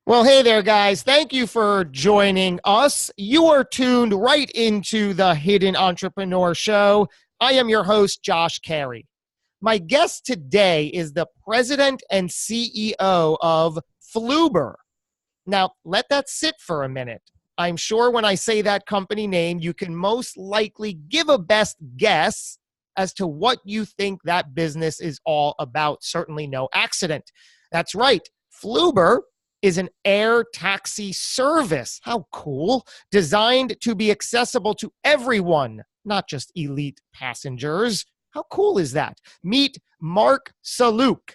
Well, hey there, guys. Thank you for joining us. You are tuned right into the Hidden Entrepreneur Show. I am your host, Josh Carey. My guest today is the president and CEO of Flewber. Now, let that sit for a minute. I'm sure when I say that company name, you can most likely give a best guess as to what you think that business is all about. Certainly no accident. That's right. Flewber is an air taxi service. How cool. Designed to be accessible to everyone, not just elite passengers. How cool is that? Meet Marc Sellouk.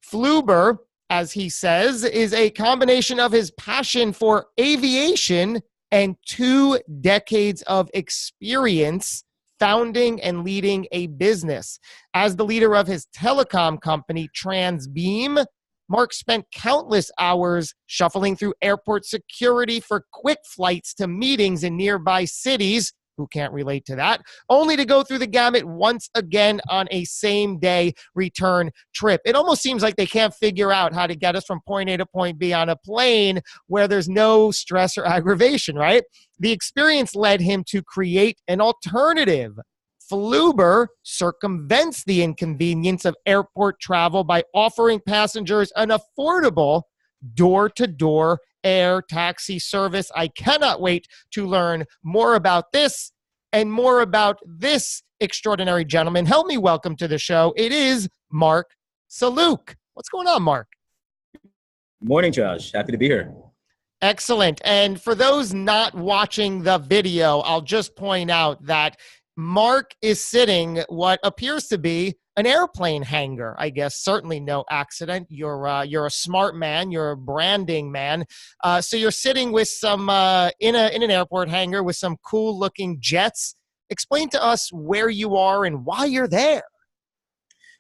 Flewber, as he says, is a combination of his passion for aviation and 2 decades of experience founding and leading a business. As the leader of his telecom company, Transbeam, Marc spent countless hours shuffling through airport security for quick flights to meetings in nearby cities. Who can't relate to that? Only to go through the gamut once again on a same-day return trip. It almost seems like they can't figure out how to get us from point A to point B on a plane where there's no stress or aggravation, right? The experience led him to create an alternative. Flewber circumvents the inconvenience of airport travel by offering passengers an affordable door-to-door air taxi service. I cannot wait to learn more about this and more about this extraordinary gentleman. Help me welcome to the show. It is Marc Sellouk. What's going on, Marc? Good morning, Josh. Happy to be here. Excellent. And for those not watching the video, I'll just point out that Marc is sitting what appears to be an airplane hangar. I guess certainly no accident. You're a smart man. You're a branding man. So you're sitting with some in an airport hangar with some cool looking jets. Explain to us where you are and why you're there.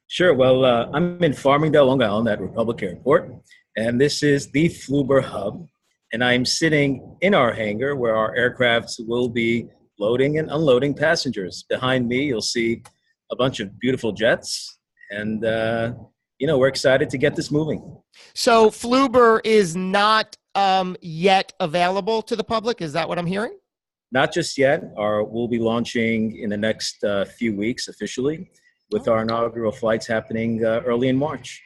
Sure. Well, I'm in Farmingdale, Long Island at Republic Airport, and this is the Flewber hub. And I'm sitting in our hangar where our aircrafts will be loading and unloading passengers. Behind me, you'll see a bunch of beautiful jets, and we're excited to get this moving. So Flewber is not yet available to the public. Is that what I'm hearing? Not just yet. We'll be launching in the next few weeks officially, with our inaugural flights happening early in March.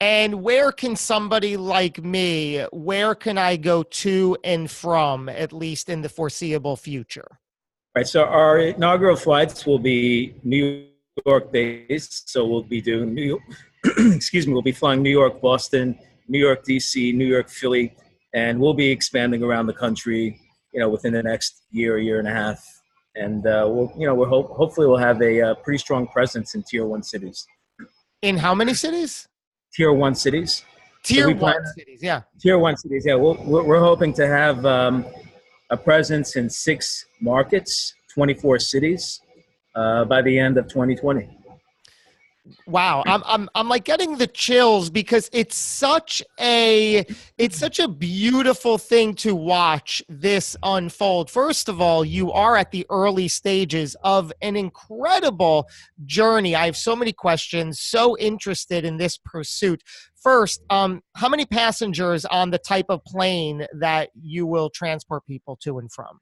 And where can somebody like me, where can I go to and from, at least in the foreseeable future? Right, so our inaugural flights will be New York based. So we'll be doing New York, we'll be flying New York, Boston, New York, DC, New York, Philly, and we'll be expanding around the country, within the next year and a half. And hopefully we'll have a pretty strong presence in tier 1 cities. In how many cities? Tier 1 cities. Tier 1 cities, yeah. Tier 1 cities, yeah. We're hoping to have a presence in 6 markets, 24 cities by the end of 2020. Wow, I'm like getting the chills because it's such a beautiful thing to watch this unfold. First of all, you are at the early stages of an incredible journey. I have so many questions, so interested in this pursuit. First, how many passengers on the type of plane that you will transport people to and from?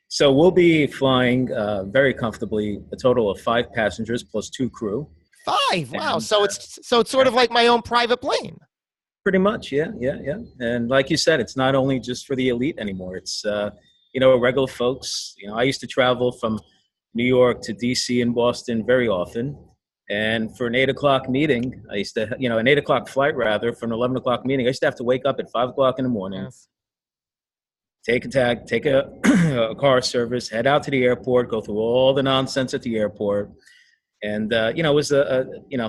So we'll be flying very comfortably a total of 5 passengers plus 2 crew. 5, wow. So it's sort of like my own private plane. Pretty much, yeah. And like you said, it's not only just for the elite anymore. It's, regular folks. I used to travel from New York to DC and Boston very often. And for an 8 o'clock meeting, I used to, an 8 o'clock flight rather, for an 11 o'clock meeting, I used to have to wake up at 5 o'clock in the morning, yes. Take a car service, head out to the airport, go through all the nonsense at the airport. And, it was,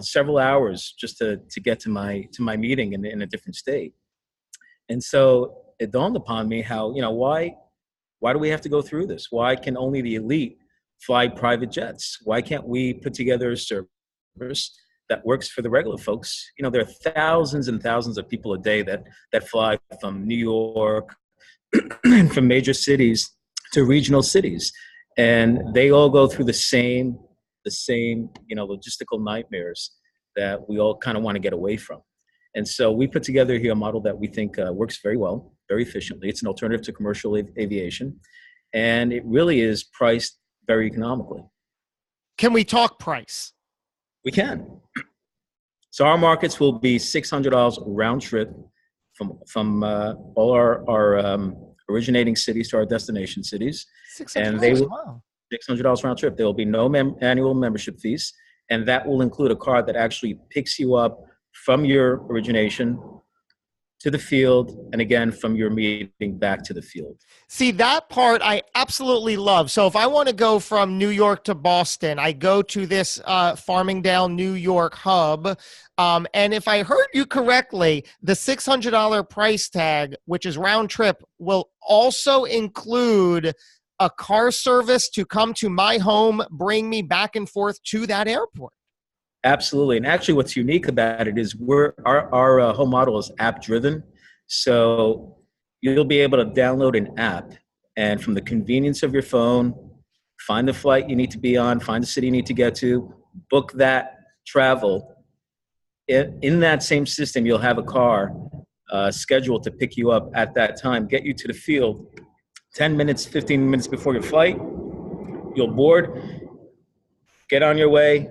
several hours just to get to my meeting in a different state. And so it dawned upon me how, why do we have to go through this? Why can only the elite fly private jets? Why can't we put together a service that works for the regular folks? There are thousands and thousands of people a day that fly from New York and from major cities to regional cities. And they all go through the same logistical nightmares that we all kind of want to get away from. And so we put together here a model that we think works very well, very efficiently. It's an alternative to commercial aviation, and it really is priced very economically. Can we talk price? We can. So our markets will be $600 round trip from all our originating cities to our destination cities. And they will $600 round trip. There will be no annual membership fees, and that will include a car that actually picks you up from your origination to the field, and again, from your meeting back to the field. See, that part I absolutely love. So if I want to go from New York to Boston, I go to this Farmingdale, New York hub. And if I heard you correctly, the $600 price tag, which is round trip, will also include a car service to come to my home, bring me back and forth to that airport. Absolutely. And actually what's unique about it is our whole model is app driven. So you'll be able to download an app, and from the convenience of your phone, find the flight you need to be on, find the city you need to get to, book that travel. In that same system, you'll have a car scheduled to pick you up at that time, get you to the field 10 minutes, 15 minutes before your flight. You'll board, get on your way,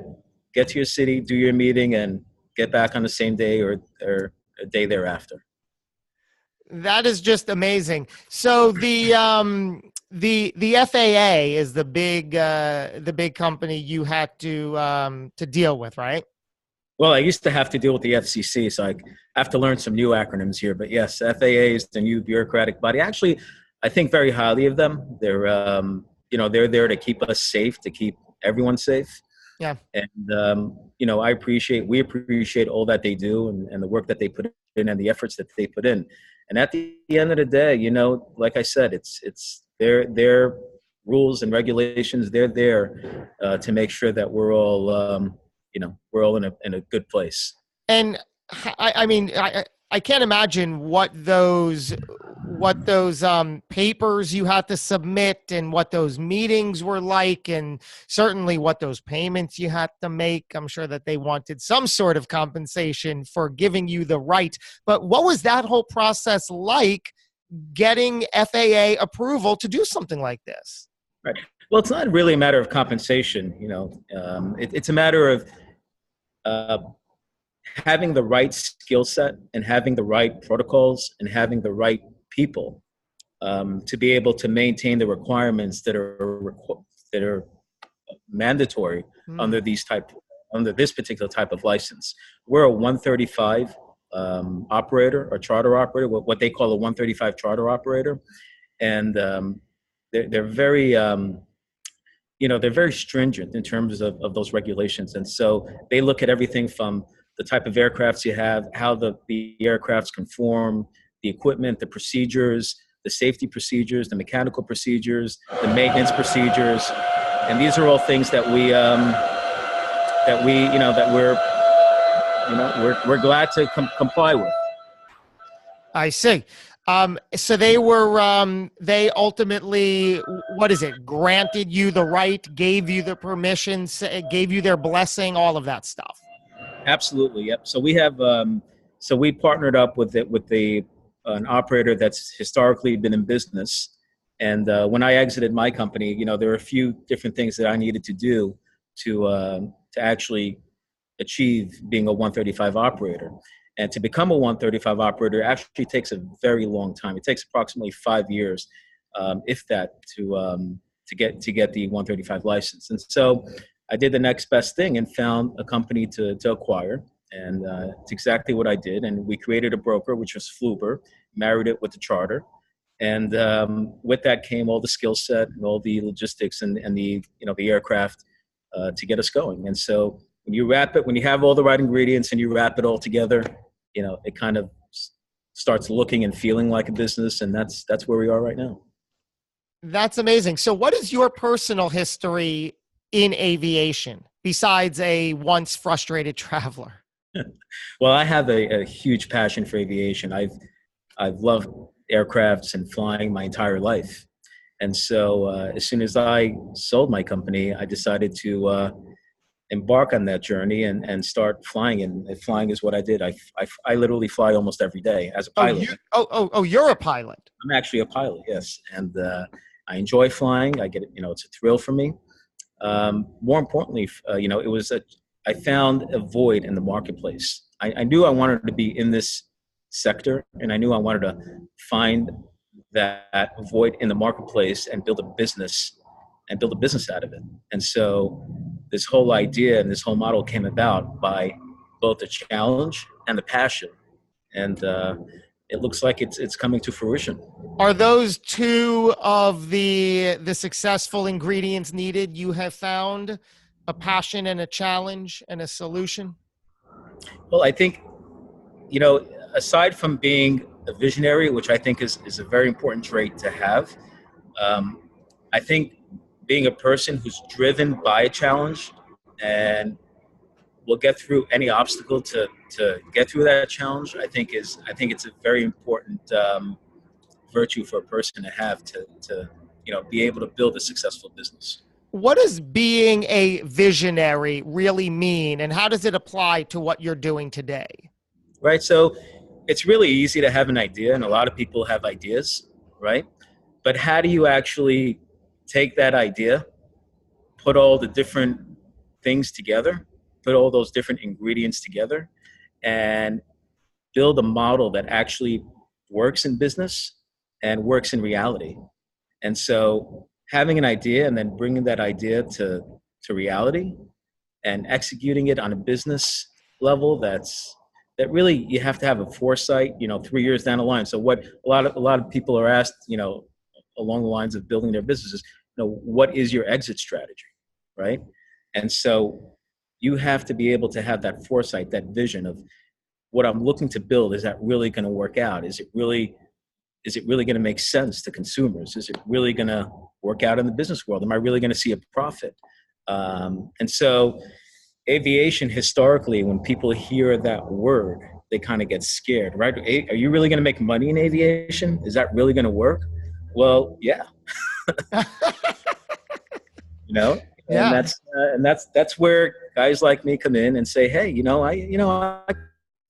get to your city, do your meeting, and get back on the same day or a day thereafter. That is just amazing. So the FAA is the big company you had to deal with, right? Well, I used to have to deal with the FCC, so I have to learn some new acronyms here. But yes, FAA is the new bureaucratic body. Actually, I think very highly of them. They're they're there to keep us safe, to keep everyone safe. Yeah. And, we appreciate all that they do and the work that they put in and the efforts that they put in. And at the end of the day, like I said, it's their rules and regulations. They're there to make sure that we're all, we're all in a good place. And I can't imagine what those papers you had to submit and what those meetings were like, and certainly what those payments you had to make. I'm sure that they wanted some sort of compensation for giving you the right. But what was that whole process like, getting FAA approval to do something like this? Right. Well, it's not really a matter of compensation. It's a matter of having the right skill set and having the right protocols and having the right people to be able to maintain the requirements that are mandatory under this particular type of license. We're a 135 operator or charter operator, what they call a 135 charter operator, and they're very they're very stringent in terms of those regulations, and so they look at everything from the type of aircrafts you have, how the aircrafts conform, the equipment, the procedures, the safety procedures, the mechanical procedures, the maintenance procedures, and these are all things that we're glad to comply with. I see. So they ultimately, granted you the right, gave you the permissions, gave you their blessing, all of that stuff. Absolutely. Yep. So we have, we partnered up with an operator that's historically been in business. And when I exited my company, there were a few different things that I needed to do to actually achieve being a 135 operator. And to become a 135 operator actually takes a very long time. It takes approximately 5 years, if that, to get the 135 license. And so I did the next best thing and found a company to acquire. And it's exactly what I did. And we created a broker, which was Flewber, married it with the charter. And with that came all the skill set and all the logistics and the aircraft to get us going. And so when you have all the right ingredients and you wrap it all together, it kind of starts looking and feeling like a business. And that's where we are right now. That's amazing. So what is your personal history in aviation besides a once frustrated traveler? Well, I have a huge passion for aviation. I've loved aircrafts and flying my entire life. And so as soon as I sold my company, I decided to embark on that journey and start flying. And flying is what I did. I literally fly almost every day as a pilot. You're a pilot. I'm actually a pilot, yes. And I enjoy flying. I get it, it's a thrill for me. More importantly, I found a void in the marketplace. I knew I wanted to be in this sector, and I knew I wanted to find that void in the marketplace and build a business out of it. And so this whole idea and this whole model came about by both the challenge and the passion. And it looks like it's coming to fruition. Are those two of the successful ingredients needed? You have found a passion and a challenge and a solution? Well, I think, aside from being a visionary, which I think is a very important trait to have, I think being a person who's driven by a challenge and will get through any obstacle to get through that challenge, I think it's a very important virtue for a person to have to be able to build a successful business. What does being a visionary really mean, and how does it apply to what you're doing today? Right. So it's really easy to have an idea, and a lot of people have ideas, right? But how do you actually take that idea, put all the different things together, put all those different ingredients together, and build a model that actually works in business and works in reality? And so having an idea and then bringing that idea to reality and executing it on a business level, that really you have to have a foresight, 3 years down the line. So what a lot of people are asked, along the lines of building their businesses, what is your exit strategy, right? And so you have to be able to have that foresight, that vision of what I'm looking to build. Is that really going to work out? Is it really going to make sense to consumers? Is it really going to work out in the business world? Am I really going to see a profit? And so aviation, historically, when people hear that word, they kind of get scared, right? Are you really going to make money in aviation? Is that really going to work? Well, yeah. Yeah. And that's where guys like me come in and say, hey, I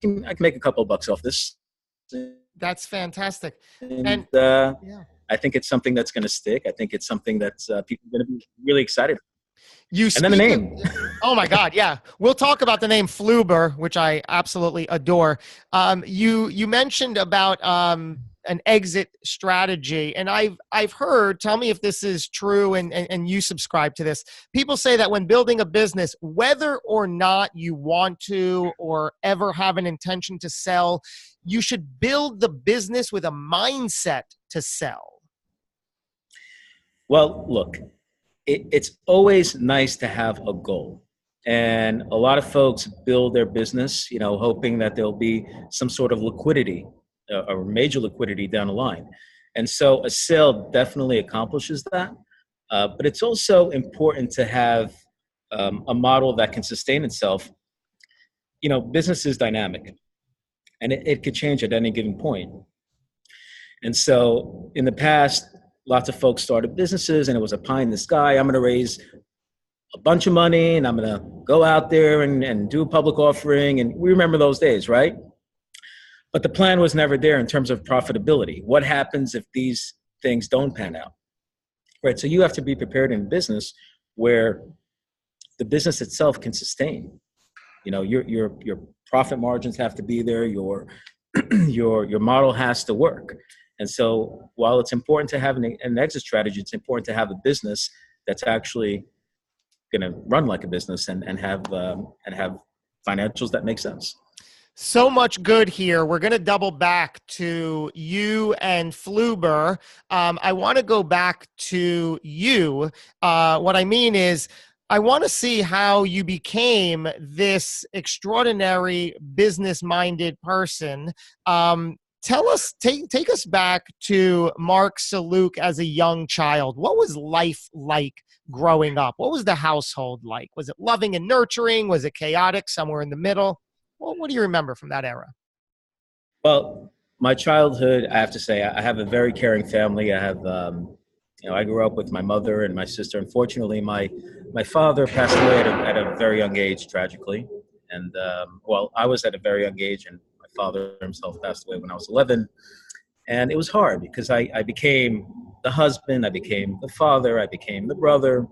can make a couple of bucks off this. That's fantastic. And yeah. I think it's something that's going to stick. I think it's something that people are going to be really excited about. And then the name. Oh my God. Yeah. We'll talk about the name Flewber, which I absolutely adore. You mentioned about an exit strategy, and I've heard, tell me if this is true and you subscribe to this. People say that when building a business, whether or not you want to or ever have an intention to sell, you should build the business with a mindset to sell. Well, look, it's always nice to have a goal. And a lot of folks build their business, hoping that there'll be some sort of liquidity, or major liquidity down the line. And so a sale definitely accomplishes that. But it's also important to have a model that can sustain itself. Business is dynamic, and it could change at any given point. And so in the past, lots of folks started businesses and it was a pie in the sky. I'm going to raise a bunch of money and I'm going to go out there and do a public offering. And we remember those days, right? But the plan was never there in terms of profitability. What happens if these things don't pan out? Right. So you have to be prepared in business where the business itself can sustain. Your profit margins have to be there. Your model has to work. And so while it's important to have an exit strategy, it's important to have a business that's actually going to run like a business and have financials that make sense. So much good here. We're going to double back to you and Flewber. I want to go back to you. What I mean is, I want to see how you became this extraordinary business-minded person. Tell us, take us back to Marc Sellouk as a young child. What was life like growing up? What was the household like? Was it loving and nurturing? Was it chaotic, somewhere in the middle? Well, what do you remember from that era? Well, my childhood, I have to say, I have a very caring family. I have, I grew up with my mother and my sister. Unfortunately, my My father passed away at a very young age, tragically. And well, I was at a very young age, and my father himself passed away when I was 11. And it was hard because I became the husband, I became the father, I became the brother,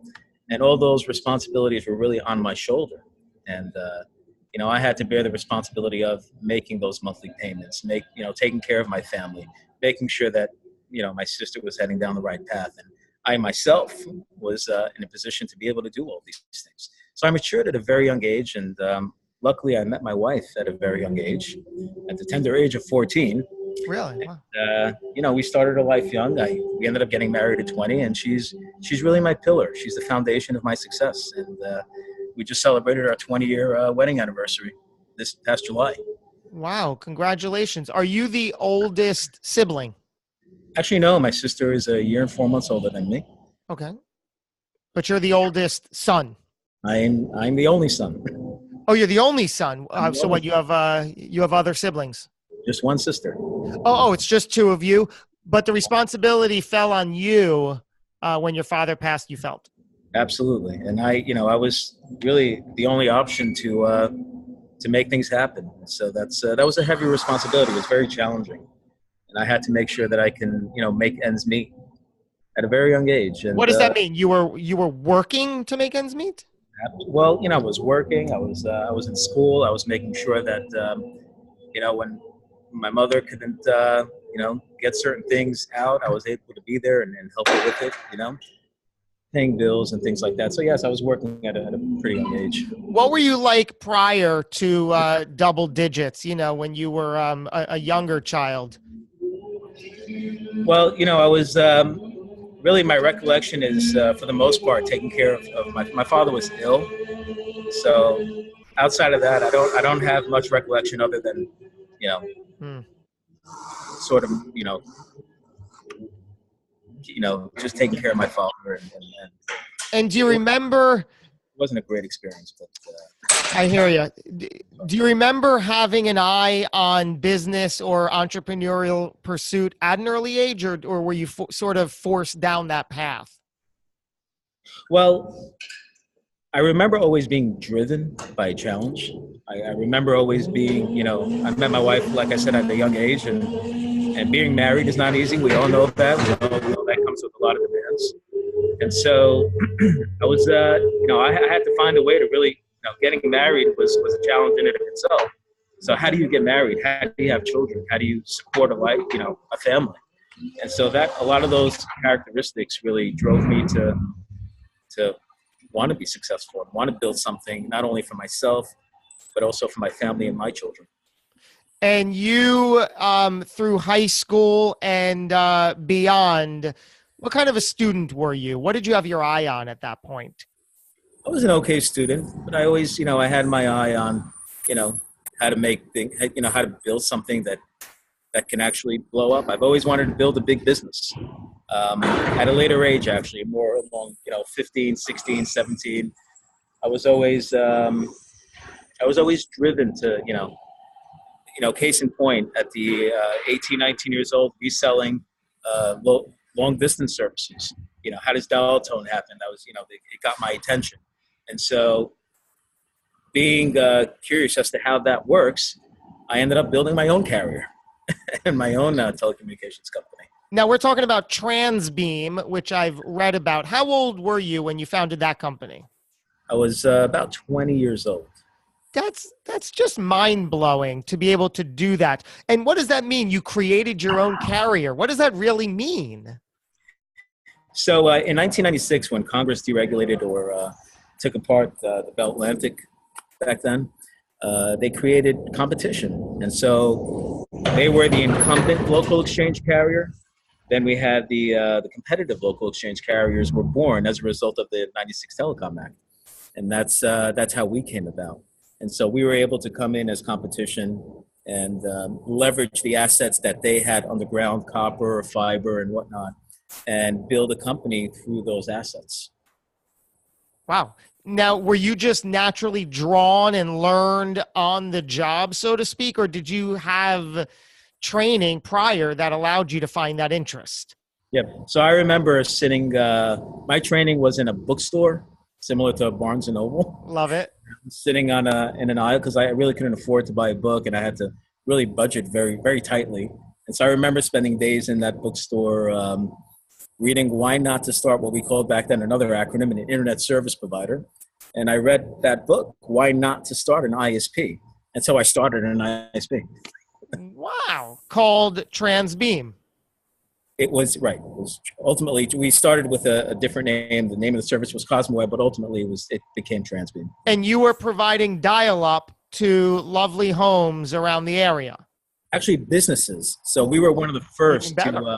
and all those responsibilities were really on my shoulder. And I had to bear the responsibility of making those monthly payments, taking care of my family, making sure that my sister was heading down the right path, and I myself was in a position to be able to do all these things. So I matured at a very young age, and luckily I met my wife at a very young age, at the tender age of 14. Really? Wow. We started our life young. We ended up getting married at 20, and she's really my pillar. She's the foundation of my success. And we just celebrated our 20-year wedding anniversary this past July. Wow. Congratulations. Are you the oldest sibling? Actually, no. My sister is a year and 4 months older than me. Okay. But you're the oldest son? I'm the only son. Oh, you're the only son. So what, you have other siblings? Just one sister. Oh, it's just two of you. But the responsibility fell on you when your father passed, you felt. Absolutely. And I was really the only option to make things happen. So that was a heavy responsibility. It was very challenging. And I had to make sure that I can, make ends meet at a very young age. And what does that mean? You were working to make ends meet? Well, I was working. I was in school. I was making sure that, when my mother couldn't, get certain things out, I was able to be there and help her with it, paying bills and things like that. So yes, I was working at a pretty young age. What were you like prior to double digits, when you were a younger child? Well, I was really, my recollection is for the most part taking care of my father was ill. So outside of that, I don't have much recollection other than, sort of, just taking care of my father. And do you remember? It wasn't a great experience, but I hear you. Do you remember having an eye on business or entrepreneurial pursuit at an early age, or were you sort of forced down that path? Well, I remember always being driven by a challenge. I remember always being, I met my wife, like I said, at a young age, and being married is not easy. We all know that. We all know that comes with a lot of demands. And so I was, I had to find a way to really, getting married was a challenge in and of itself. So how do you get married? How do you have children? How do you support a life, a family? And so that a lot of those characteristics really drove me to want to be successful and want to build something not only for myself, but also for my family and my children. And you, through high school and beyond, what kind of a student were you? What did you have your eye on at that point? I was an okay student, but I always, I had my eye on, how to make things, how to build something that can actually blow up. I've always wanted to build a big business. At a later age, actually, more along, 15, 16, 17, I was always driven to, case in point, at the 18, 19 years old, reselling long distance services. How does dial tone happen? That was, it got my attention. And so being curious as to how that works, I ended up building my own carrier and my own telecommunications company. Now we're talking about Transbeam, which I've read about. How old were you when you founded that company? I was about 20 years old. That's just mind-blowing to be able to do that. And what does that mean? You created your own carrier. What does that really mean? So in 1996, when Congress deregulated or took apart the Bell Atlantic back then, they created competition. And so they were the incumbent local exchange carrier. Then we had the competitive local exchange carriers were born as a result of the 96 Telecom Act. And that's how we came about. And so we were able to come in as competition and leverage the assets that they had on the ground, copper, fiber, and whatnot, and build a company through those assets. Wow. Now, were you just naturally drawn and learned on the job, so to speak, or did you have training prior that allowed you to find that interest? Yep. So I remember sitting, my training was in a bookstore similar to Barnes and Noble. Love it. Sitting on in an aisle because I really couldn't afford to buy a book, and I had to really budget very, very tightly. And so I remember spending days in that bookstore reading Why Not to Start, what we called back then another acronym, an internet service provider. And I read that book, Why Not to Start an ISP. And so I started an ISP. Wow. Called Transbeam. It was right. It was ultimately, we started with a different name. The name of the service was CosmoWeb, but ultimately it became Transbeam. And you were providing dial-up to lovely homes around the area. Actually, businesses. So we were one of the first to,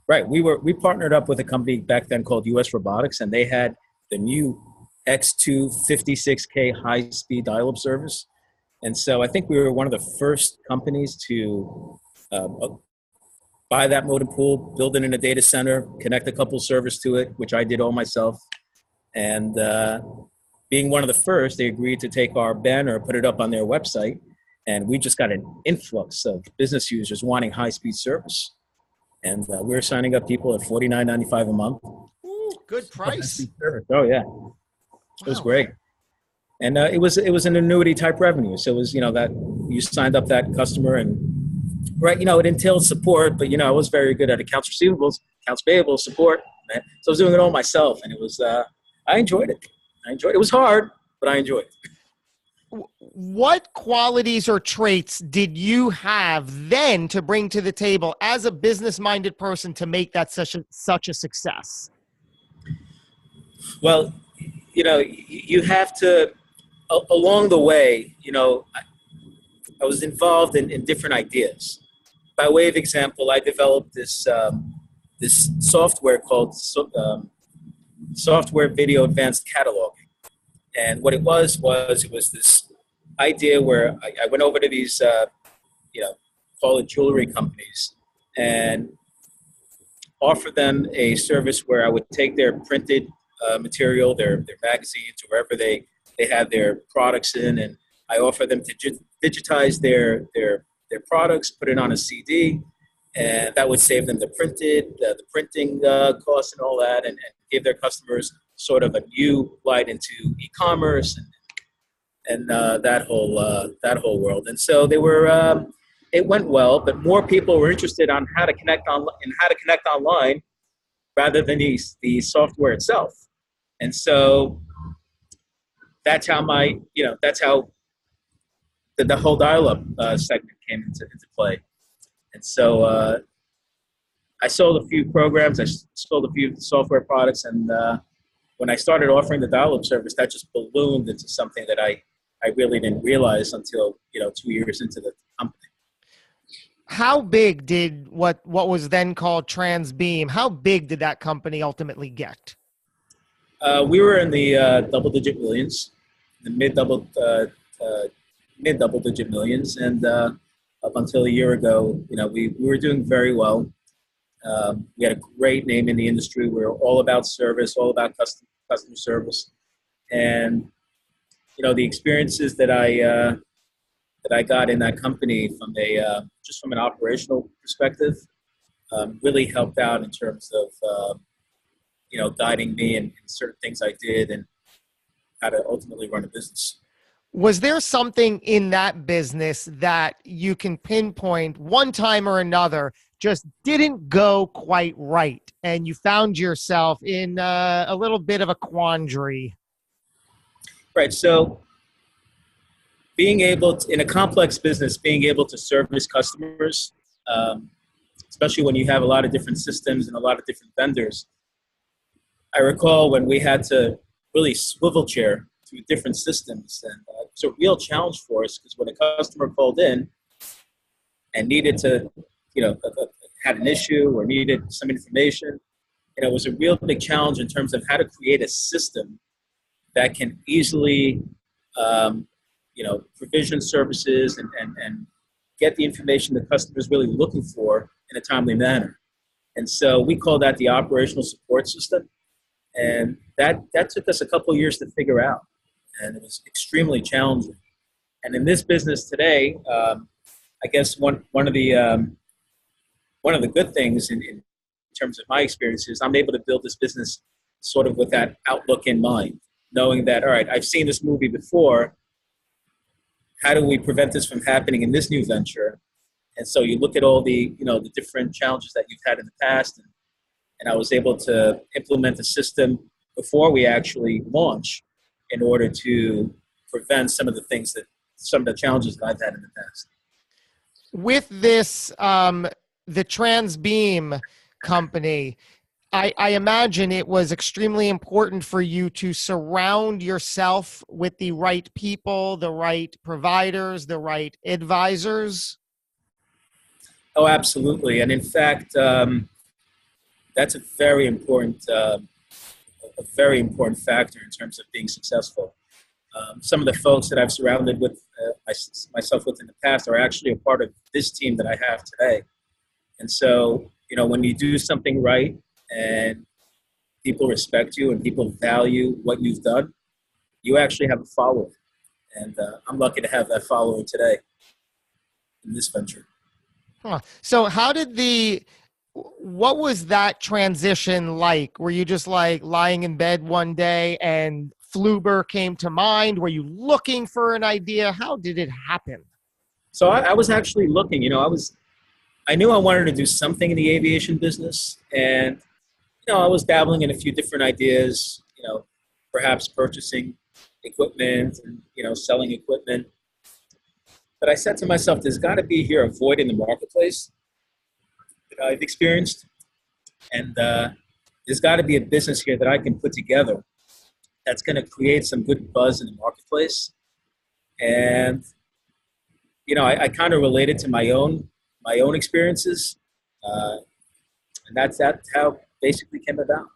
right. We partnered up with a company back then called US Robotics, and they had the new X2 56K high-speed dial-up service. And so I think we were one of the first companies to buy that modem pool, build it in a data center, connect a couple servers to it, which I did all myself. And being one of the first, they agreed to take our banner, put it up on their website, and we just got an influx of business users wanting high-speed service. And we were signing up people at $49.95 a month. Ooh, good price. Oh, yeah. It was great. And it was an annuity type revenue. So it was, that you signed up that customer and, right, it entailed support, but, I was very good at accounts receivables, accounts payable, support. So I was doing it all myself, and it was, I enjoyed it. It was hard, but I enjoyed it. What qualities or traits did you have then to bring to the table as a business-minded person to make that such a success? Well, you have to, along the way, I was involved in different ideas. By way of example, I developed this software called Software Video Advanced Cataloging. And what it was this idea where I went over to these, call it jewelry companies, and offer them a service where I would take their printed material, their magazines, or wherever they have their products in, and I offer them to digitize their products, put it on a CD, and that would save them the printing costs and all that, and give their customers sort of a new light into e-commerce and that whole world. And so they were. It went well, but more people were interested on how to connect online rather than the software itself. And so that's how the whole dial-up segment came into play. And so I sold a few programs, I sold a few software products, and when I started offering the dial-up service, that just ballooned into something that I really didn't realize until 2 years into the company. How big did what was then called Transbeam, how big did that company ultimately get? We were in the double-digit millions, the mid-double-digit millions, and up until a year ago, we were doing very well. We had a great name in the industry. We were all about service, all about customer service, and the experiences that I got in that company from an operational perspective really helped out in terms of guiding me in certain things I did and how to ultimately run a business. Was there something in that business that you can pinpoint one time or another just didn't go quite right and you found yourself in a little bit of a quandary? Right. So being able to, in a complex business, being able to service customers, especially when you have a lot of different systems and a lot of different vendors. I recall when we had to really swivel chair through different systems, and it was a real challenge for us because when a customer called in and needed to, had an issue or needed some information, it was a real big challenge in terms of how to create a system that can easily, provision services and get the information the customer is really looking for in a timely manner. And so we call that the operational support system. And that took us a couple of years to figure out. And it was extremely challenging. And in this business today, I guess one of the good things in terms of my experience is I'm able to build this business sort of with that outlook in mind. knowing that, all right, I've seen this movie before. How do we prevent this from happening in this new venture? And so you look at all the, the different challenges that you've had in the past, and I was able to implement a system before we actually launch in order to prevent some of the challenges that I've had in the past. With this, the Transbeam company, I imagine it was extremely important for you to surround yourself with the right people, the right providers, the right advisors. Oh, absolutely. And in fact, that's a very important factor in terms of being successful. Some of the folks that I've surrounded myself with in the past are actually a part of this team that I have today. And so, when you do something right and people respect you and people value what you've done, you actually have a following. And I'm lucky to have that following today in this venture. Huh. So what was that transition like? Were you just like lying in bed one day and Flewber came to mind? Were you looking for an idea? How did it happen? So I was actually looking, I knew I wanted to do something in the aviation business, and, I was dabbling in a few different ideas, perhaps purchasing equipment and, selling equipment. But I said to myself, there's got to be here a void in the marketplace that I've experienced. And there's got to be a business here that I can put together that's going to create some good buzz in the marketplace. And, I kind of related to my own experiences. And that's how it basically came about.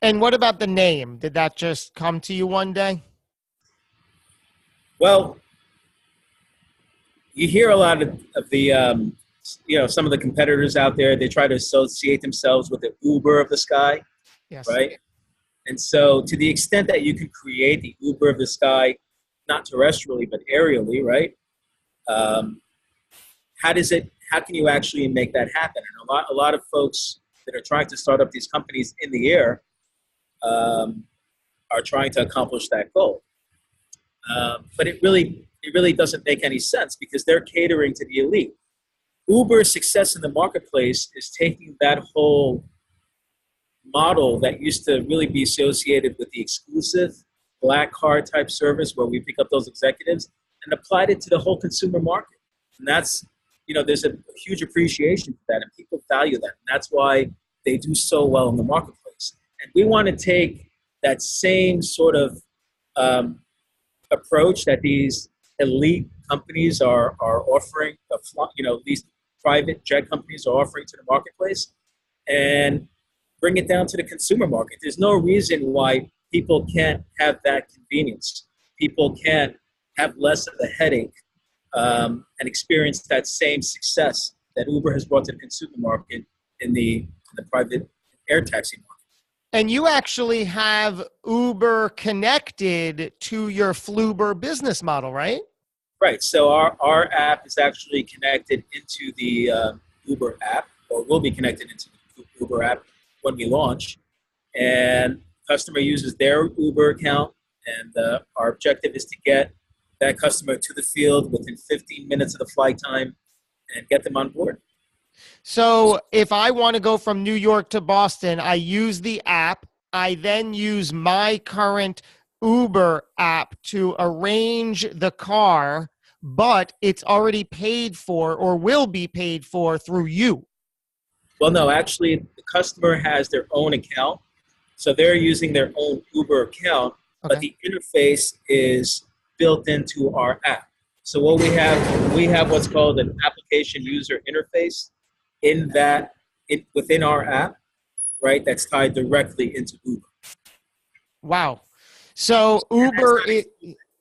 And what about the name? Did that just come to you one day? Well, you hear a lot of the, some of the competitors out there, they try to associate themselves with the Uber of the sky, yes, right? And so to the extent that you can create the Uber of the sky, not terrestrially, but aerially, right? How can you actually make that happen? And a lot of folks that are trying to start up these companies in the air are trying to accomplish that goal. But it really doesn't make any sense because they're catering to the elite. Uber's success in the marketplace is taking that whole model that used to really be associated with the exclusive black card type service where we pick up those executives and applied it to the whole consumer market. And that's, there's a huge appreciation for that and people value that. And that's why they do so well in the marketplace. And we want to take that same sort of approach that these elite companies are offering, these private jet companies are offering to the marketplace, and bring it down to the consumer market. There's no reason why people can't have that convenience. People can't have less of a headache and experience that same success that Uber has brought to the consumer market in the private air taxi market. And you actually have Uber connected to your Flewber business model, right? Right. So our app is actually connected into the Uber app, or will be connected into the Uber app when we launch. And the customer uses their Uber account, and our objective is to get that customer to the field within 15 minutes of the flight time and get them on board. So if I want to go from New York to Boston, I use the app. I then use my current Uber app to arrange the car, but it's already paid for or will be paid for through you. Well, no, actually, the customer has their own account. So they're using their own Uber account, but the interface is built into our app. So what we have what's called an application user interface within our app, right? That's tied directly into Uber. Wow. So Uber,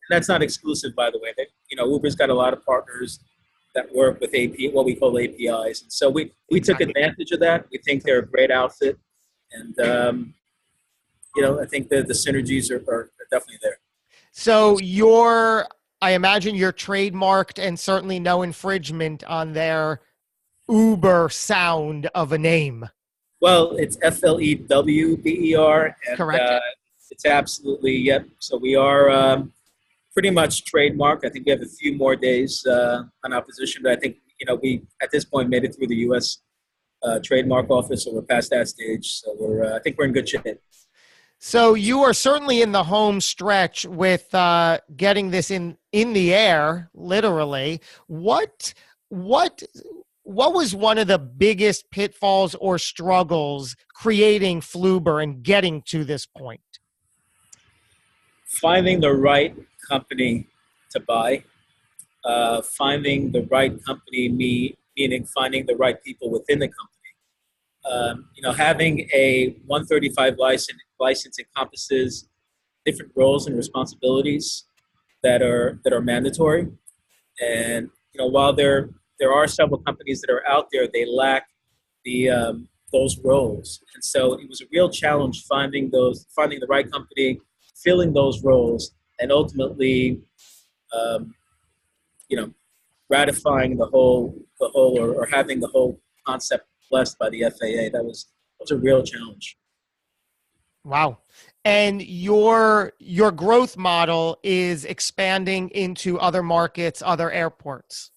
that's not exclusive, by the way. Uber's got a lot of partners that work with what we call APIs, and so we took advantage of that. We think they're a great outfit, and I think the synergies are definitely there. So I imagine you're trademarked and certainly no infringement on their Uber sound of a name. Well, it's Flewber. Correct. It's absolutely, yep. So we are pretty much trademarked. I think we have a few more days on our position, but I think, we at this point made it through the U.S. Trademark office, so we're past that stage. So I think we're in good shape. So you are certainly in the home stretch with getting this in the air, literally. What was one of the biggest pitfalls or struggles creating Flewber and getting to this point? Finding the right company to buy, finding the right company, meaning finding the right people within the company. Having a 135 license encompasses different roles and responsibilities that are mandatory. And while there are several companies that are out there, they lack those roles. And so it was a real challenge finding the right company, filling those roles, and ultimately, ratifying the whole or having the whole concept blessed by the FAA. That was a real challenge. Wow. And your growth model is expanding into other markets, other airports.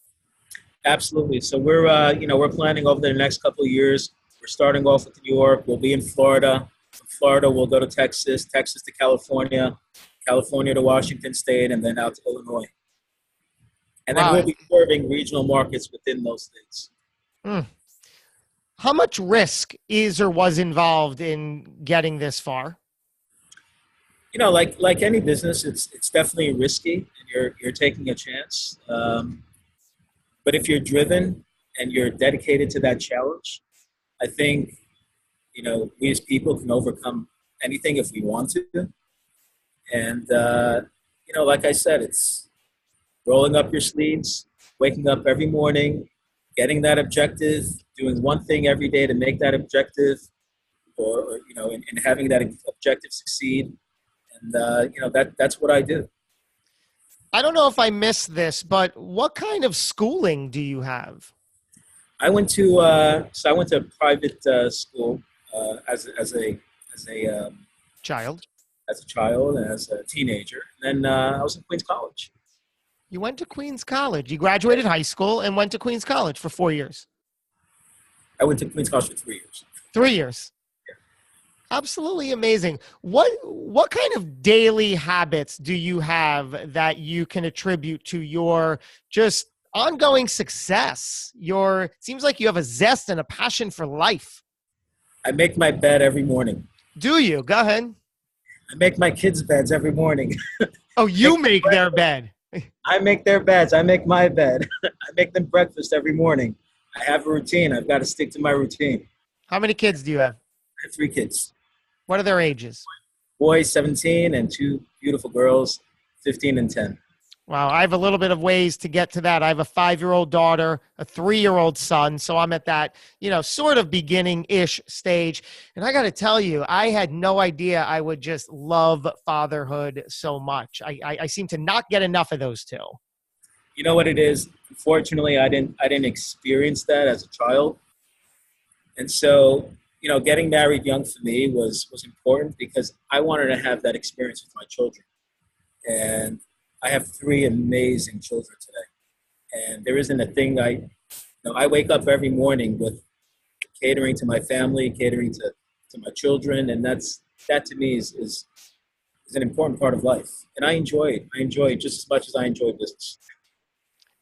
Absolutely. So we're planning over the next couple of years. We're starting off with New York. We'll be in Florida. From Florida, we'll go to Texas to California, California to Washington State, and then out to Illinois. And then we'll be serving regional markets within those states. How much risk is or was involved in getting this far? Like any business, it's definitely risky, and you're taking a chance. But if you're driven and you're dedicated to that challenge, I think we as people can overcome anything if we want to. And like I said, it's rolling up your sleeves, waking up every morning, getting that objective, doing one thing every day to make that objective, or and having that objective succeed. And that's what I do. I don't know if I missed this, but what kind of schooling do you have? I went to private school as a Child. As a child and as a teenager. And then I was in Queens College. You went to Queens College. You graduated high school and went to Queens College for 4 years. I went to Queens College for 3 years. 3 years. Yeah. Absolutely amazing. What kind of daily habits do you have that you can attribute to your just ongoing success? It seems like you have a zest and a passion for life. I make my bed every morning. Do you? Go ahead. I make my kids' beds every morning. Oh, you make their bed. I make their beds. I make my bed. I make them breakfast every morning. I have a routine. I've got to stick to my routine. How many kids do you have? I have 3 kids. What are their ages? Boy, 17, and 2 beautiful girls, 15 and 10. Wow, I have a little bit of ways to get to that. I have a 5-year-old daughter, a 3-year-old son. So I'm at that, sort of beginning-ish stage. And I got to tell you, I had no idea I would just love fatherhood so much. I seem to not get enough of those two. You know what it is? Unfortunately, I didn't experience that as a child. And so, getting married young for me was important because I wanted to have that experience with my children. And I have 3 amazing children today, and there isn't a thing I wake up every morning with catering to my family, catering to my children, and that to me is an important part of life, and I enjoy it. I enjoy it just as much as I enjoy business.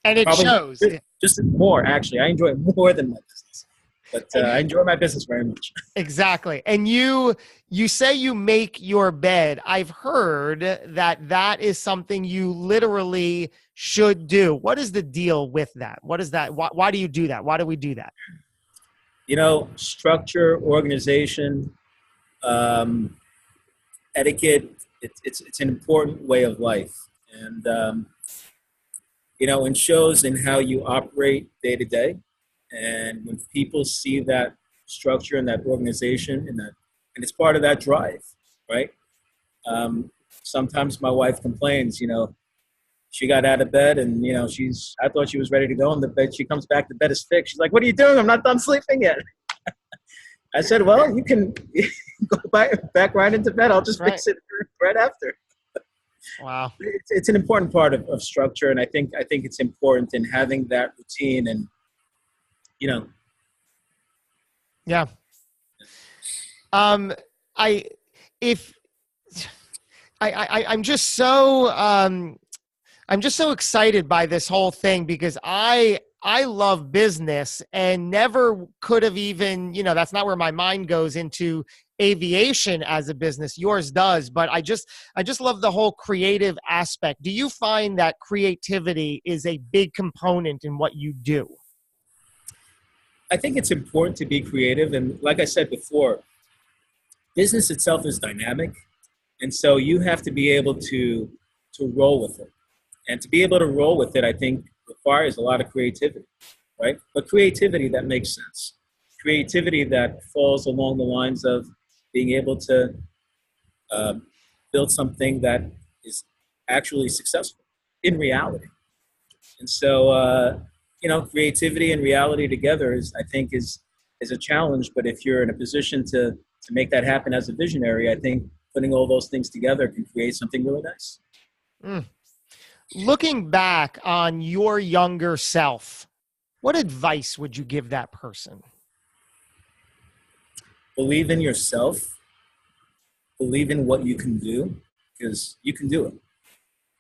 And it shows. Just more, actually. I enjoy it more than my business. But I enjoy my business very much. Exactly. And you say you make your bed. I've heard that is something you literally should do. What is the deal with that? What is that? Why do you do that? Why do we do that? Structure, organization, etiquette, it's an important way of life. And, it shows in how you operate day to day. And when people see that structure and that organization and it's part of that drive, right? Sometimes my wife complains, she got out of bed and, I thought she was ready to go in the bed. She comes back, the bed is fixed. She's like, what are you doing? I'm not done sleeping yet. I said, well, you can go back right into bed. I'll just Right. fix it right after. Wow. It's an important part of structure, and I think it's important in having that routine, and Yeah. I if I'm just so I'm just so excited by this whole thing because I love business and never could have even, that's not where my mind goes into aviation as a business. Yours does, but I just love the whole creative aspect. Do you find that creativity is a big component in what you do? I think it's important to be creative, and like I said before, business itself is dynamic, and so you have to be able to roll with it. And to be able to roll with it, I think requires a lot of creativity, right? But creativity that makes sense. Creativity that falls along the lines of being able to build something that is actually successful in reality. And so, creativity and reality together is a challenge. But if you're in a position to make that happen as a visionary, I think putting all those things together can create something really nice. Mm. Looking back on your younger self, what advice would you give that person? Believe in yourself. Believe in what you can do, because you can do it.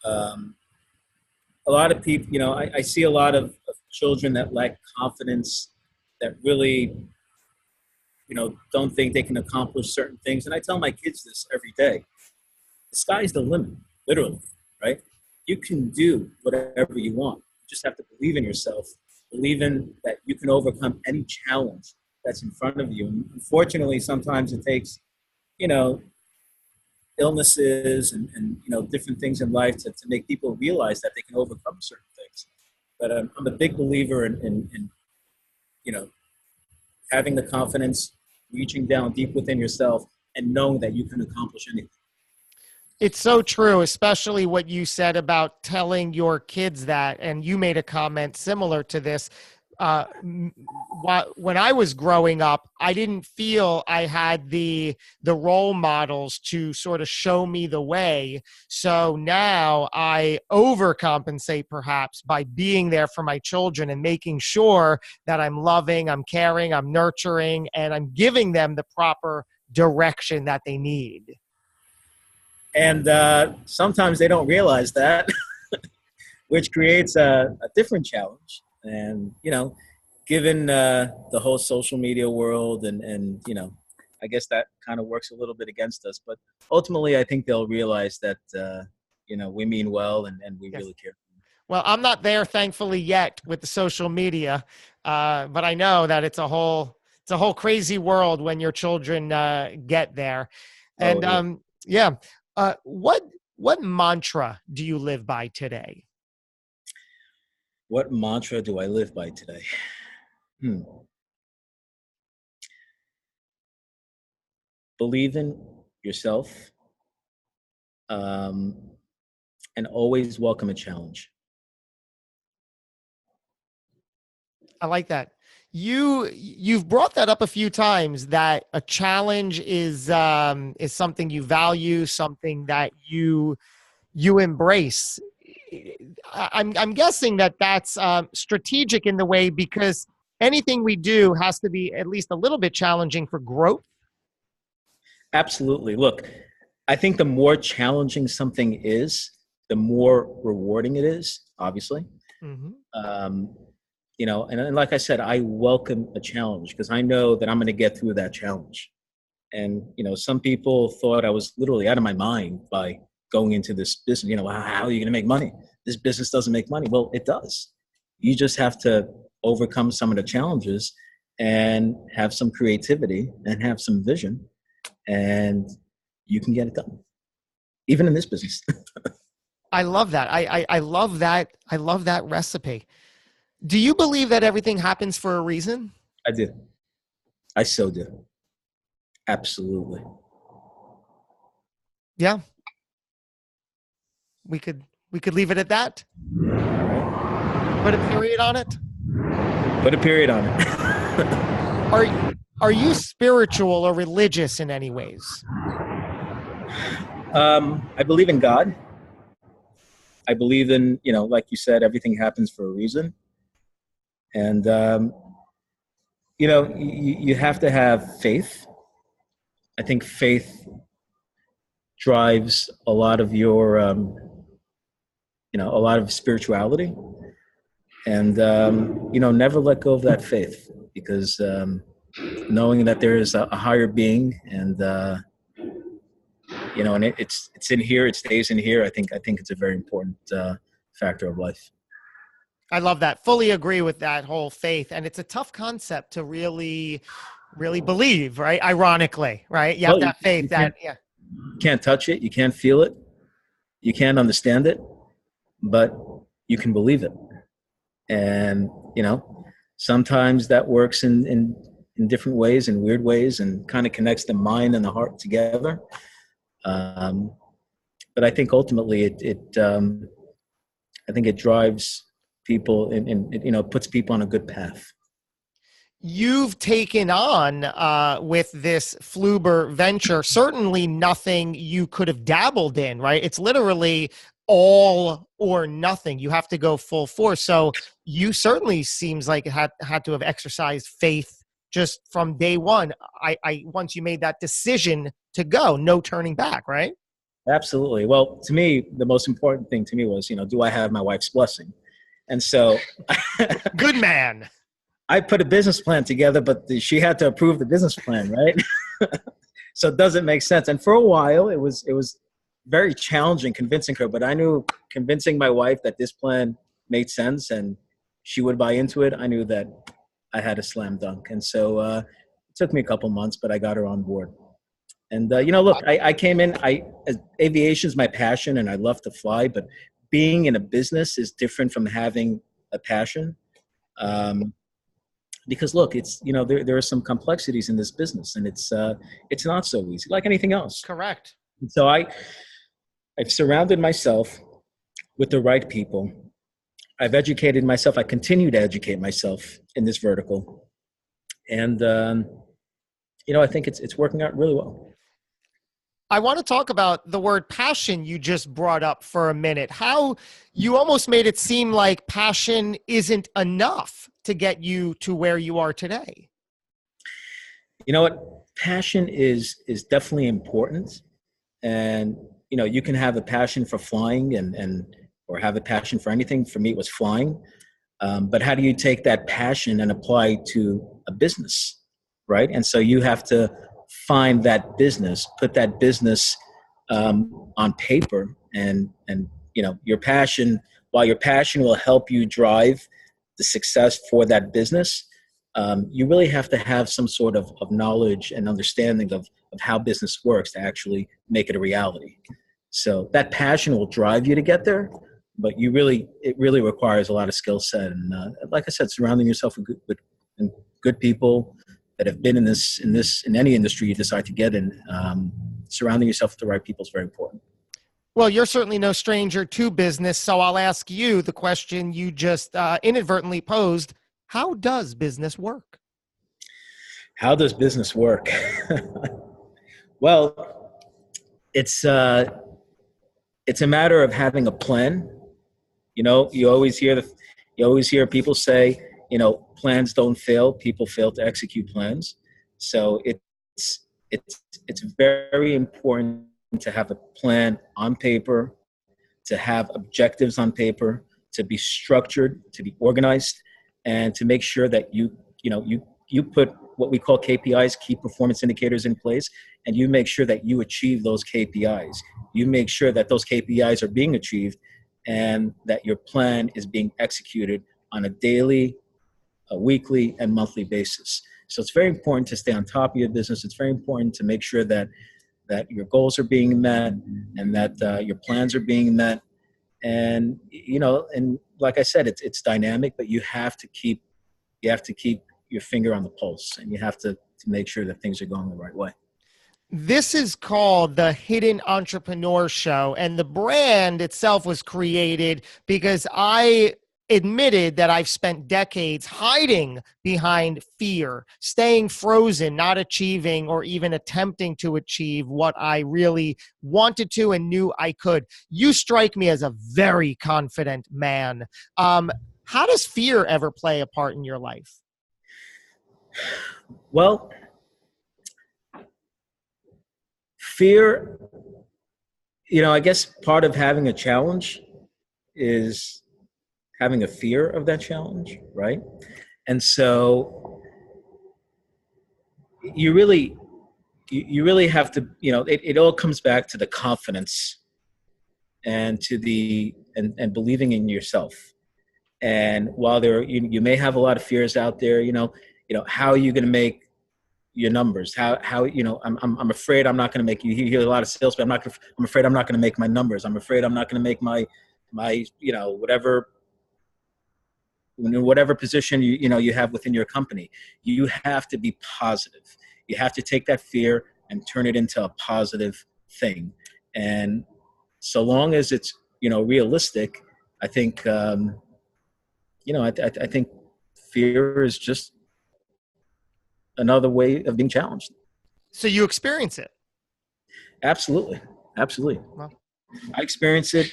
A lot of people, I see a lot of children that lack confidence, that really, don't think they can accomplish certain things. And I tell my kids this every day. The sky's the limit, literally, right? You can do whatever you want. You just have to believe in yourself, believe in that you can overcome any challenge that's in front of you. And unfortunately, sometimes it takes, illnesses and different things in life to make people realize that they can overcome certain things. But I'm a big believer in having the confidence, reaching down deep within yourself, and knowing that you can accomplish anything. It's so true, especially what you said about telling your kids that, and you made a comment similar to this. When I was growing up, I didn't feel I had the role models to sort of show me the way. So now I overcompensate perhaps by being there for my children and making sure that I'm loving, I'm caring, I'm nurturing, and I'm giving them the proper direction that they need. And sometimes they don't realize that, which creates a different challenge. And, given the whole social media world and I guess that kind of works a little bit against us. But ultimately, I think they'll realize that, we mean well and we Yes. really care. Well, I'm not there, thankfully, yet with the social media, but I know that it's a whole crazy world when your children get there. And yeah. what mantra do you live by today? What mantra do I live by today? Believe in yourself, and always welcome a challenge. I like that. You've brought that up a few times, that a challenge is something you value, something that you embrace. I'm guessing that that's strategic in the way, because anything we do has to be at least a little bit challenging for growth. Absolutely. Look, I think the more challenging something is, the more rewarding it is, obviously. Mm-hmm. And like I said, I welcome a challenge because I know that I'm going to get through that challenge. And, some people thought I was literally out of my mind by going into this business. How are you going to make money? This business doesn't make money. Well, it does. You just have to overcome some of the challenges and have some creativity and have some vision, and you can get it done, even in this business. I love that. I love that. I love that recipe. Do you believe that everything happens for a reason? I do. I so do. Absolutely. Yeah. We could leave it at that. Put a period on it. Put a period on it. Are you spiritual or religious in any ways? I believe in God. I believe in, like you said, everything happens for a reason. And, you have to have faith. I think faith drives a lot of your, a lot of spirituality. And, never let go of that faith, because knowing that there is a higher being, and, and it's in here, it stays in here. I think it's a very important factor of life. I love that. Fully agree with that whole faith. And it's a tough concept to really, really believe, right? Ironically, right? You have to have faith that, yeah. You can't touch it. You can't feel it. You can't understand it, but you can believe it. And, sometimes that works in different ways, in weird ways, and kind of connects the mind and the heart together. But I think ultimately I think it drives people and puts people on a good path. You've taken on with this Flewber venture, certainly nothing you could have dabbled in, right? It's literally all or nothing. You have to go full force. So you certainly seems like it had to have exercised faith just from day one. I once you made that decision to go, no turning back, right? Absolutely. Well, to me, the most important thing to me was, do I have my wife's blessing? And so good man. I put a business plan together, but she had to approve the business plan, right? So it doesn't make sense. And for a while, it was very challenging convincing her, but I knew convincing my wife that this plan made sense and she would buy into it, I knew that I had a slam dunk. And so it took me a couple months, but I got her on board. And, look, I came in, aviation is my passion and I love to fly, but being in a business is different from having a passion. Because look, it's, there are some complexities in this business, and it's not so easy, like anything else. Correct. And so I've surrounded myself with the right people. I've educated myself. I continue to educate myself in this vertical. And, I think it's working out really well. I want to talk about the word passion you just brought up for a minute. How you almost made it seem like passion isn't enough to get you to where you are today. You know what? Passion is definitely important. And, you can have a passion for flying or have a passion for anything. For me, it was flying. But how do you take that passion and apply it to a business, right? And so you have to find that business, put that business on paper, and your passion. While your passion will help you drive the success for that business, you really have to have some sort of knowledge and understanding of how business works to actually make it a reality. So that passion will drive you to get there, but it really requires a lot of skill set. And like I said, surrounding yourself with good people that have been in any industry you decide to get in, surrounding yourself with the right people is very important. Well, you're certainly no stranger to business, so I'll ask you the question you just inadvertently posed. How does business work? How does business work? Well, it's a matter of having a plan. You always hear people say, plans don't fail. People fail to execute plans. So it's very important to have a plan on paper, to have objectives on paper, to be structured, to be organized, and to make sure that you put what we call KPIs, key performance indicators, in place, and you make sure that you achieve those KPIs. You make sure that those KPIs are being achieved and that your plan is being executed on a daily, a weekly, and monthly basis. So it's very important to stay on top of your business. It's very important to make sure that your goals are being met and that your plans are being met. And and like I said, it's dynamic, but you have to keep your finger on the pulse, and you have to make sure that things are going the right way. This is called the Hidden Entrepreneur Show, and the brand itself was created because I admitted that I've spent decades hiding behind fear, staying frozen, not achieving or even attempting to achieve what I really wanted to and knew I could. You strike me as a very confident man. How does fear ever play a part in your life? Well, fear, I guess part of having a challenge is having a fear of that challenge, right? And so you really have to, it all comes back to the confidence and to and believing in yourself. And while you may have a lot of fears out there, how are you going to make your numbers? How I'm afraid I'm not going to make. You hear a lot of sales, but I'm afraid I'm not going to make my numbers. I'm afraid I'm not going to make my whatever position you have within your company. You have to be positive. You have to take that fear and turn it into a positive thing. And so long as it's realistic, I think I think fear is just another way of being challenged. So you experience it? Absolutely. Well, I experience it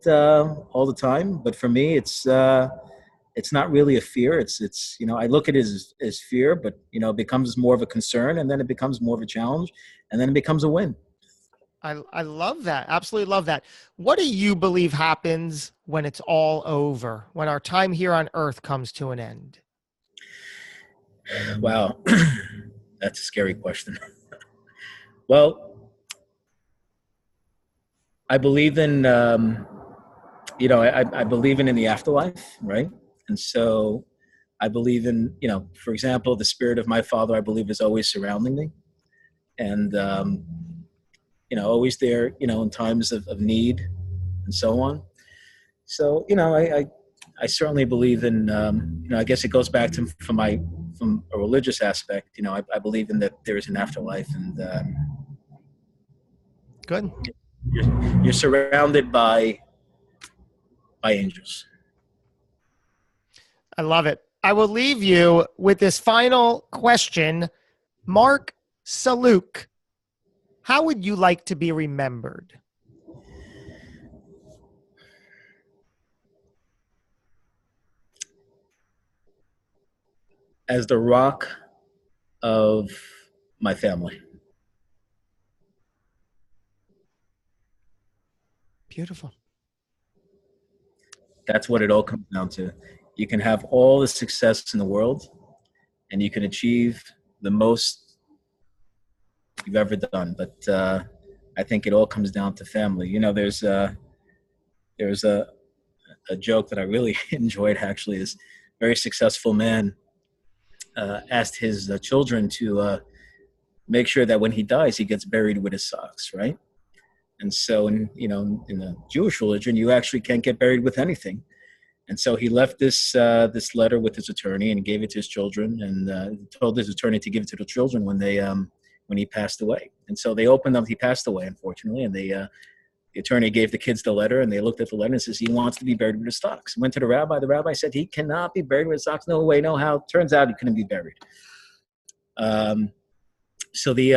all the time, but for me, it's not really a fear. It's I look at it as fear, but it becomes more of a concern, and then it becomes more of a challenge, and then it becomes a win. I love that. Absolutely love that. What do you believe happens when it's all over, when our time here on Earth comes to an end? Wow, that's a scary question. Well, I believe in, I believe in the afterlife, right? And so I believe in, for example, the spirit of my father, I believe, is always surrounding me. And, always there, in times of need and so on. So, I certainly believe in, I guess it goes back to from a religious aspect. I believe in that there is an afterlife, and Good. You're surrounded by angels. I love it. I will leave you with this final question. Marc Sellouk, how would you like to be remembered? As the rock of my family. Beautiful. That's what it all comes down to. You can have all the success in the world, and you can achieve the most you've ever done. But I think it all comes down to family. There's a joke that I really enjoyed, actually. This very successful man asked his children to make sure that when he dies, he gets buried with his socks, right? And so, in the Jewish religion, you actually can't get buried with anything. And so he left this letter with his attorney and gave it to his children, and told his attorney to give it to the children when he passed away. And so they opened up. He passed away, unfortunately, and the attorney gave the kids the letter, and they looked at the letter and says, he wants to be buried with his socks. Went to the rabbi. The rabbi said, he cannot be buried with his socks. No way, no how. Turns out he couldn't be buried. So the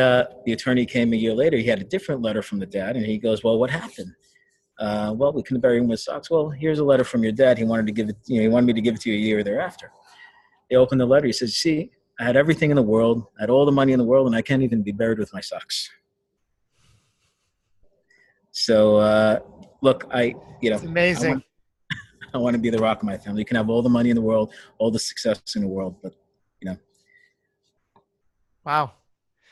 attorney came a year later. He had a different letter from the dad, and he goes, well, what happened? Well, we couldn't bury him with socks. Well, here's a letter from your dad. He wanted to give it, he wanted me to give it to you a year thereafter. They opened the letter. He says, see, I had everything in the world. I had all the money in the world, and I can't even be buried with my socks. So, look, it's amazing. I want to be the rock of my family. You can have all the money in the world, all the success in the world, but, Wow.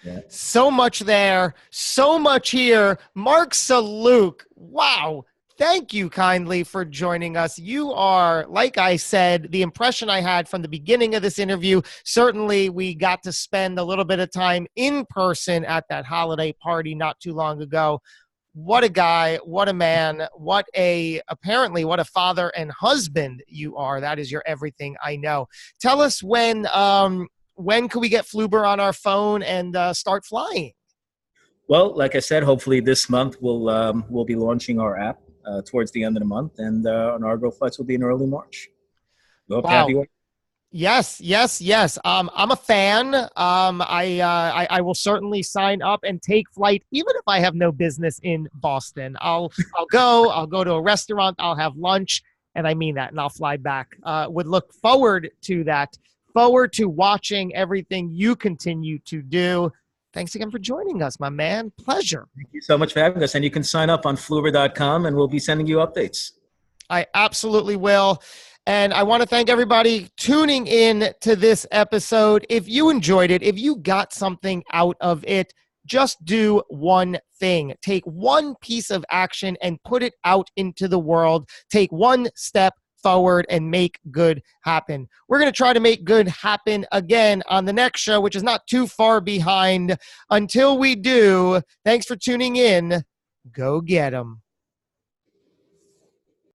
Yeah. So much there, so much here. Marc Sellouk, wow. Thank you kindly for joining us. You are, like I said, the impression I had from the beginning of this interview. Certainly, we got to spend a little bit of time in person at that holiday party not too long ago. What a guy, what a man, apparently what a father and husband you are. That is your everything, I know. Tell us when can we get Flewber on our phone and start flying? Well, like I said, hopefully this month we'll be launching our app. towards the end of the month, and our inaugural flights will be in early March. We hope to have Wow. you. Yes. I'm a fan. I will certainly sign up and take flight, even if I have no business in Boston. I'll go. I'll go to a restaurant. I'll have lunch, and I mean that. And I'll fly back. Would look forward to that. Forward to watching everything you continue to do. Thanks again for joining us, my man. Pleasure. Thank you so much for having us. And you can sign up on Flewber.com, and we'll be sending you updates. I absolutely will. And I want to thank everybody tuning in to this episode. If you enjoyed it, if you got something out of it, just do one thing. Take one piece of action and put it out into the world. Take one step forward and make good happen. We're going to try to make good happen again on the next show, which is not too far behind. Until we do, thanks for tuning in. Go get 'em.